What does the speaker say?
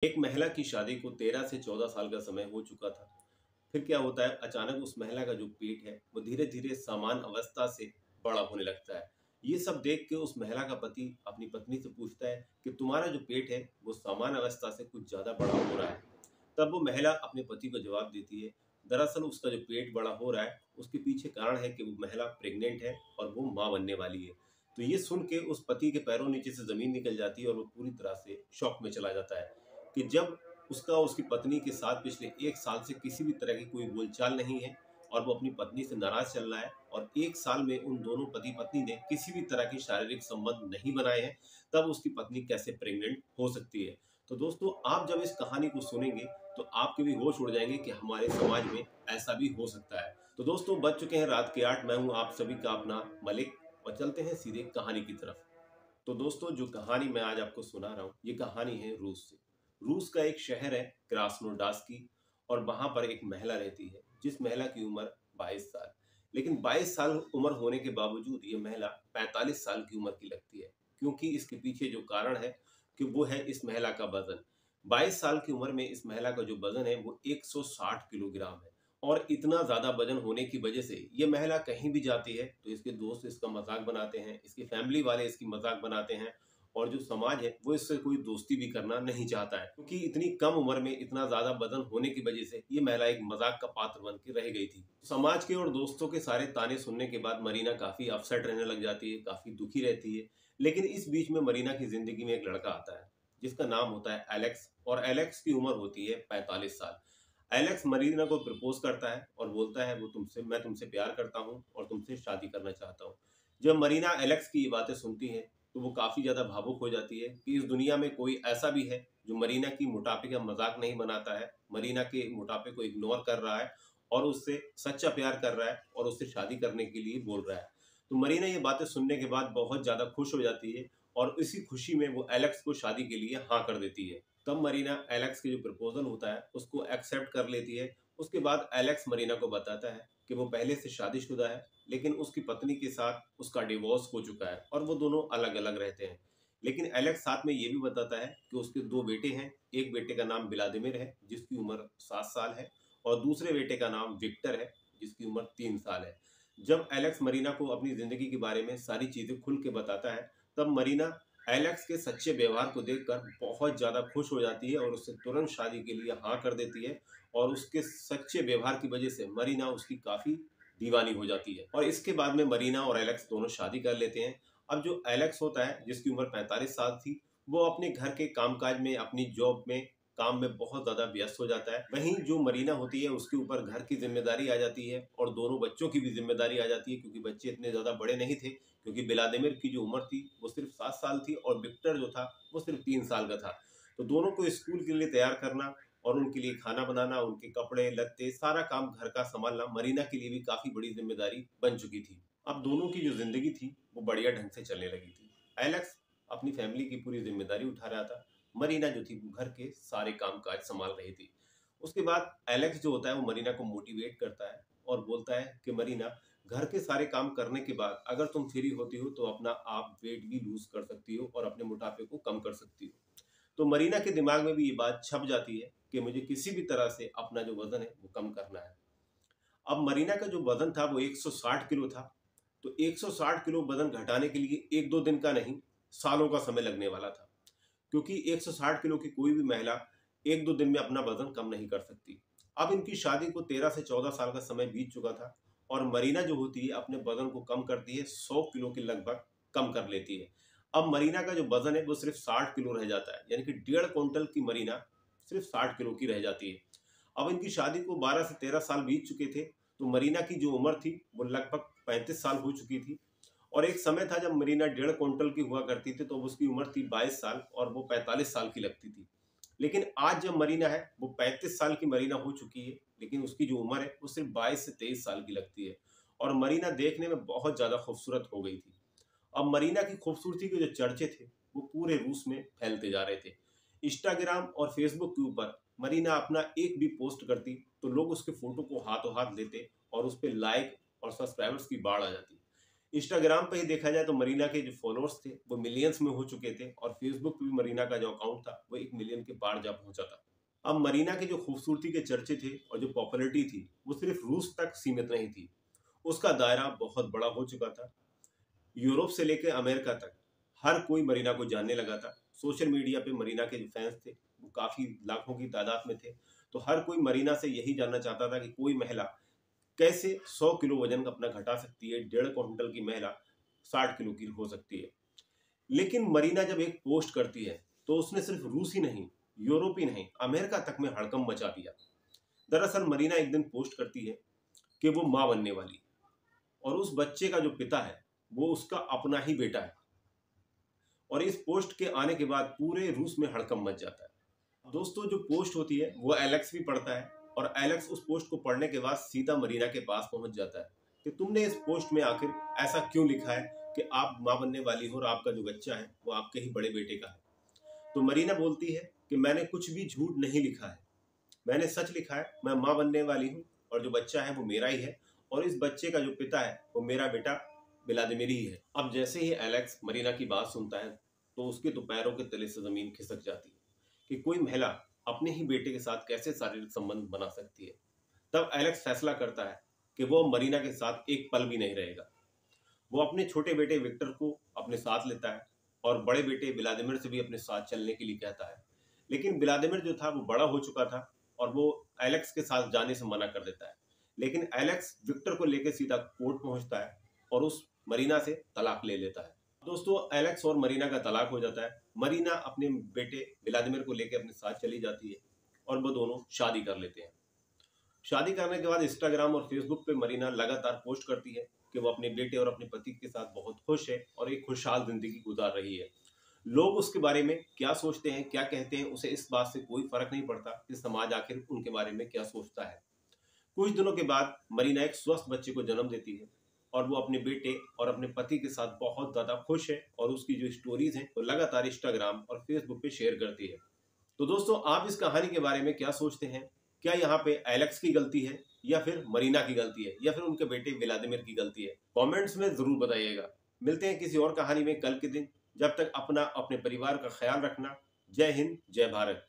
एक महिला की शादी को 13 से 14 साल का समय हो चुका था। फिर क्या होता है, अचानक उस महिला का जो पेट है वो धीरे धीरे सामान्य अवस्था से बड़ा होने लगता है। ये सब देख के उस महिला का पति अपनी पत्नी से पूछता है कि तुम्हारा जो पेट है वो सामान्य अवस्था से कुछ ज्यादा बड़ा हो रहा है। तब वो महिला अपने पति को जवाब देती है, दरअसल उसका जो पेट बड़ा हो रहा है उसके पीछे कारण है कि वो महिला प्रेग्नेंट है और वो माँ बनने वाली है। तो ये सुन के उस पति के पैरों नीचे से जमीन निकल जाती है और वो पूरी तरह से शॉक में चला जाता है कि जब उसका उसकी पत्नी के साथ पिछले 1 साल से किसी भी तरह की कोई बोलचाल नहीं है और वो अपनी पत्नी से नाराज चल रहा है और 1 साल में उन दोनों पति पत्नी ने किसी भी तरह की शारीरिक संबंध नहीं बनाए हैं, तब उसकी पत्नी कैसे प्रेग्नेंट हो सकती है। तो दोस्तों, आप जब इस कहानी को सुनेंगे तो आपके भी होश उड़ जाएंगे कि हमारे समाज में ऐसा भी हो सकता है। तो दोस्तों, बज चुके हैं रात के 8। मैं हूं आप सभी का अपना मलिक और चलते हैं सीधे कहानी की तरफ। तो दोस्तों, जो कहानी मैं आज आपको सुना रहा हूँ ये कहानी है रूस से। रूस का एक शहर है क्रास्नोडार्स्की और वहां पर एक महिला रहती है जिस महिला की उम्र 22 साल। लेकिन 22 साल उम्र होने के बावजूद ये महिला 45 साल की उम्र की लगती है, क्योंकि इसके पीछे जो कारण है कि वो है इस महिला का वजन। 22 साल की उम्र में इस महिला का जो वजन है वो 160 किलोग्राम है। और इतना ज्यादा वजन होने की वजह से ये महिला कहीं भी जाती है तो इसके दोस्त इसका मजाक बनाते हैं, इसकी फैमिली वाले इसकी मजाक बनाते हैं और जो समाज है वो इससे कोई दोस्ती भी करना नहीं चाहता है, क्योंकि इतनी कम उम्र में इतना ज्यादा वजन होने की वजह से ये महिला एक मजाक का पात्र बन के रह गई थी। समाज के और दोस्तों के सारे ताने सुनने के बाद मरीना काफी अपसेट रहने लग जाती है, काफी दुखी रहती है। लेकिन इस बीच में मरीना की जिंदगी में एक लड़का आता है जिसका नाम होता है एलेक्स, और एलेक्स की उम्र होती है 45 साल। एलेक्स मरीना को प्रपोज करता है और बोलता है मैं तुमसे प्यार करता हूँ और तुमसे शादी करना चाहता हूँ। जब मरीना एलेक्स की ये बातें सुनती है तो वो काफी ज्यादा भावुक हो जाती है कि इस दुनिया में कोई ऐसा भी है जो मरीना की मोटापे का मजाक नहीं बनाता है, मरीना के मोटापे को इग्नोर कर रहा है और उससे सच्चा प्यार कर रहा है और उससे शादी करने के लिए बोल रहा है। तो मरीना ये बातें सुनने के बाद बहुत ज्यादा खुश हो जाती है और इसी खुशी में वो एलेक्स को शादी के लिए हाँ कर देती है। तब मरीना एलेक्स के जो प्रपोजल होता है उसको एक्सेप्ट कर लेती है। उसके बाद एलेक्स मरीना को बताता है कि वो पहले से शादीशुदा है, लेकिन उसकी पत्नी के साथ उसका डिवोर्स हो चुका है और वो दोनों अलग अलग रहते हैं। लेकिन एलेक्स साथ में ये भी बताता है कि उसके दो बेटे हैं। एक बेटे का नाम व्लादिमीर है जिसकी उम्र 7 साल है और दूसरे बेटे का नाम विक्टर है जिसकी उम्र 3 साल है। जब एलेक्स मरीना को अपनी जिंदगी के बारे में सारी चीजें खुल के बताता है तब मरीना एलेक्स के सच्चे व्यवहार को देखकर बहुत ज्यादा खुश हो जाती है और उससे तुरंत शादी के लिए हाँ कर देती है। और उसके सच्चे व्यवहार की वजह से मरीना उसकी काफी दीवानी हो जाती है और इसके बाद में मरीना और एलेक्स दोनों शादी कर लेते हैं। अब जो एलेक्स होता है जिसकी उम्र 45 साल थी, वो अपने घर के कामकाज में, अपनी जॉब में, काम में बहुत ज्यादा व्यस्त हो जाता है। वहीं जो मरीना होती है उसके ऊपर घर की जिम्मेदारी आ जाती है और दोनों बच्चों की भी जिम्मेदारी आ जाती है, क्योंकि बच्चे इतने ज्यादा बड़े नहीं थे, क्योंकि व्लादिमीर की जो उम्र थी वो सिर्फ 7 साल थी और विक्टर जो था वो सिर्फ 3 साल का था। तो दोनों को स्कूल के लिए तैयार करना और उनके लिए खाना बनाना, उनके कपड़े लत्ते, सारा काम घर का संभालना मरीना के लिए भी काफी बड़ी जिम्मेदारी बन चुकी थी। अब दोनों की जो जिंदगी थी वो बढ़िया ढंग से चलने लगी थी। एलेक्स अपनी फैमिली की पूरी जिम्मेदारी उठा रहा था, मरीना जो थी वो घर के सारे काम काज संभाल रही थी। उसके बाद एलेक्स जो होता है वो मरीना को मोटिवेट करता है और बोलता है कि मरीना, घर के सारे काम करने के बाद अगर तुम फ्री होती हो तो अपना आप वेट भी लूज कर सकती हो और अपने मोटापे को कम कर सकती हो। तो मरीना के दिमाग में भी ये बात छप जाती है कि मुझे किसी भी तरह से अपना जो वजन है वो कम करना है। अब मरीना का जो वजन था वो 160 किलो था। तो 160 किलो वजन घटाने के लिए एक दो दिन का नहीं, सालों का समय लगने वाला था, क्योंकि 160 किलो की कोई भी महिला एक दो दिन में अपना वजन कम नहीं कर सकती। अब इनकी शादी को 13 से 14 साल का समय बीत चुका था और मरीना जो होती है अपने वजन को कम करती है, 100 किलो के लगभग कम कर लेती है। अब मरीना का जो वजन है वो सिर्फ 60 किलो रह जाता है, यानी कि 1.5 क्विंटल की मरीना सिर्फ 60 किलो की रह जाती है। अब इनकी शादी को 12 से 13 साल बीत चुके थे, तो मरीना की जो उम्र थी वो लगभग 35 साल हो चुकी थी। और एक समय था जब मरीना 1.5 क्विंटल की हुआ करती थी, तो उसकी उम्र थी 22 साल और वो 45 साल की लगती थी। लेकिन आज जब मरीना है वो 35 साल की मरीना हो चुकी है, लेकिन उसकी जो उम्र है वो सिर्फ 22 से 23 साल की लगती है और मरीना देखने में बहुत ज्यादा खूबसूरत हो गई थी। अब मरीना की खूबसूरती के जो चर्चे थे वो पूरे रूस में फैलते जा रहे थे। इंस्टाग्राम और फेसबुक के ऊपर मरीना अपना एक भी पोस्ट करती तो लोग उसके फोटो को हाथों हाथ लेते और उस पर लाइक और सब्सक्राइबर्स की बाढ़ आ जाती। इंस्टाग्राम पे ही देखा जाए तो मरीना के जो फॉलोअर्स थे वो मिलियंस में हो चुके थे और फेसबुक पे भी मरीना का जो अकाउंट था वो 1 मिलियन के पार जा पहुंचा था। अब मरीना की जो खूबसूरती के चर्चे थे और जो पॉपुलैरिटी थी वो सिर्फ रूस तक सीमित नहीं थी, उसका दायरा बहुत बड़ा हो चुका था। यूरोप से लेकर अमेरिका तक हर कोई मरीना को जानने लगा था। सोशल मीडिया पे मरीना के जो फैंस थे वो काफी लाखों की तादाद में थे। तो हर कोई मरीना से यही जानना चाहता था कि कोई महिला कैसे 100 किलो वजन अपना घटा सकती है, 1.5 क्विंटल की महिला 60 किलो की हो सकती है। लेकिन मरीना जब एक पोस्ट करती है तो उसने सिर्फ रूस ही नहीं, यूरोप ही नहीं, अमेरिका तक में हड़कंप मचा दिया। दरअसल मरीना एक दिन पोस्ट करती है कि वो मां बनने वाली और उस बच्चे का जो पिता है वो उसका अपना ही बेटा है। और इस पोस्ट के आने के बाद पूरे रूस में हड़कंप मच जाता है। दोस्तों जो पोस्ट होती है वो एलेक्स भी पढ़ता है और एलेक्स उस पोस्ट को पढ़ने के बाद सीधा मरीना के पास पहुंच जाता है कि तुमने इस पोस्ट में आखिर ऐसा क्यों लिखा है कि आप मां बनने वाली हो और आपका जो बच्चा है वो आपके ही बड़े बेटे का है। तो मरीना बोलती है कि मैंने कुछ भी झूठ नहीं लिखा है, मैंने सच लिखा है, मैं मां बनने वाली हूँ और जो बच्चा है वो मेरा ही है और इस बच्चे का जो पिता है वो मेरा बेटा व्लादिमीर ही है। अब जैसे ही एलेक्स मरीना की बात सुनता है तो उसके तो पैरों के तले से जमीन खिसक जाती है कि कोई महिला अपने ही बेटे के साथ कैसे शारीरिक संबंध बना सकती है। तब एलेक्स फैसला करता है कि वो मरीना के साथ एक पल भी नहीं रहेगा। वो अपने छोटे बेटे विक्टर को अपने साथ लेता है और बड़े बेटे व्लादिमीर से भी अपने साथ चलने के लिए कहता है। लेकिन व्लादिमीर जो था वो बड़ा हो चुका था और वो एलेक्स के साथ जाने से मना कर देता है। लेकिन एलेक्स विक्टर को लेकर सीधा कोर्ट पहुंचता है और उस मरीना से तलाक ले लेता है। दोस्तों एलेक्स और मरीना का तलाक हो जाता है। मरीना अपने बेटे व्लादिमीर को लेकर अपने साथ चली जाती है और वो दोनों शादी कर लेते हैं। शादी करने के बाद इंस्टाग्राम और फेसबुक पे मरीना लगातार पोस्ट करती है कि वो अपने बेटे और अपने पति के साथ बहुत खुश है और एक खुशहाल जिंदगी गुजार रही है। लोग उसके बारे में क्या सोचते हैं, क्या कहते हैं, उसे इस बात से कोई फर्क नहीं पड़ता कि समाज आखिर उनके बारे में क्या सोचता है। कुछ दिनों के बाद मरीना एक स्वस्थ बच्चे को जन्म देती है और वो अपने बेटे और अपने पति के साथ बहुत ज्यादा खुश है और उसकी जो स्टोरीज हैं वो लगातार इंस्टाग्राम और फेसबुक पे शेयर करती है। तो दोस्तों आप इस कहानी के बारे में क्या सोचते हैं? क्या यहाँ पे एलेक्स की गलती है या फिर मरीना की गलती है या फिर उनके बेटे व्लादिमीर की गलती है? कमेंट्स में जरूर बताइएगा। मिलते हैं किसी और कहानी में कल के दिन। जब तक अपना अपने परिवार का ख्याल रखना। जय हिंद, जय भारत।